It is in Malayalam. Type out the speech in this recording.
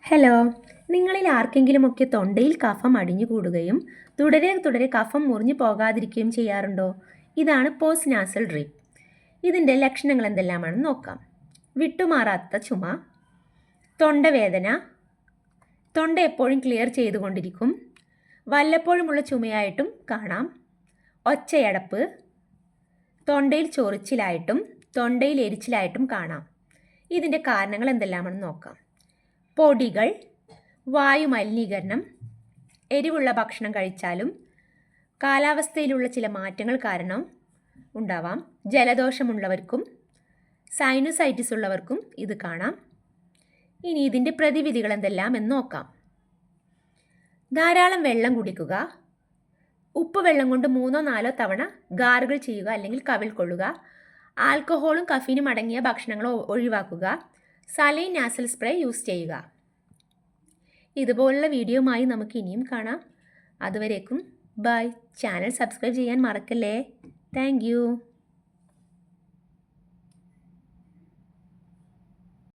ഹലോ, നിങ്ങളിൽ ആർക്കെങ്കിലുമൊക്കെ തൊണ്ടയിൽ കഫം അടിഞ്ഞുകൂടുകയും തുടരെ തുടരെ കഫം മുറിഞ്ഞു പോകാതിരിക്കുകയും ചെയ്യാറുണ്ടോ? ഇതാണ് പോസ്റ്റ് നാസൽ ഡ്രിപ്പ്. ഇതിൻ്റെ ലക്ഷണങ്ങൾ എന്തെല്ലാമാണെന്ന് നോക്കാം. വിട്ടുമാറാത്ത ചുമ, തൊണ്ടവേദന, തൊണ്ട എപ്പോഴും ക്ലിയർ ചെയ്തുകൊണ്ടിരിക്കും, വല്ലപ്പോഴുമുള്ള ചുമയായിട്ടും കാണാം, ഒച്ചയടപ്പ്, തൊണ്ടയിൽ ചൊറിച്ചിലായിട്ടും തൊണ്ടയിൽ എരിച്ചിലായിട്ടും കാണാം. ഇതിൻ്റെ കാരണങ്ങൾ എന്തെല്ലാമാണെന്ന് നോക്കാം. പൊടികൾ, വായു മലിനീകരണം, എരിവുള്ള ഭക്ഷണം കഴിച്ചാലും കാലാവസ്ഥയിലുള്ള ചില മാറ്റങ്ങൾ കാരണം ഉണ്ടാവാം. ജലദോഷമുള്ളവർക്കും സൈനസൈറ്റിസ് ഉള്ളവർക്കും ഇത് കാണാം. ഇനി ഇതിൻ്റെ പ്രതിവിധികൾ എന്തെല്ലാം എന്ന് നോക്കാം. ധാരാളം വെള്ളം കുടിക്കുക, ഉപ്പ് വെള്ളം കൊണ്ട് 3-4 തവണ ഗാർഗിൾ ചെയ്യുക അല്ലെങ്കിൽ കവിൾ കൊള്ളുക, ആൽക്കഹോളും കഫീനും അടങ്ങിയ ഭക്ഷണങ്ങൾ ഒഴിവാക്കുക, സലൈൻ നാസൽ സ്പ്രേ യൂസ് ചെയ്യുക. ഇതുപോലുള്ള വീഡിയോയുമായി നമുക്ക് ഇനിയും കാണാം. അതുവരേക്കും ബൈ. ചാനൽ സബ്സ്ക്രൈബ് ചെയ്യാൻ മറക്കല്ലേ. താങ്ക്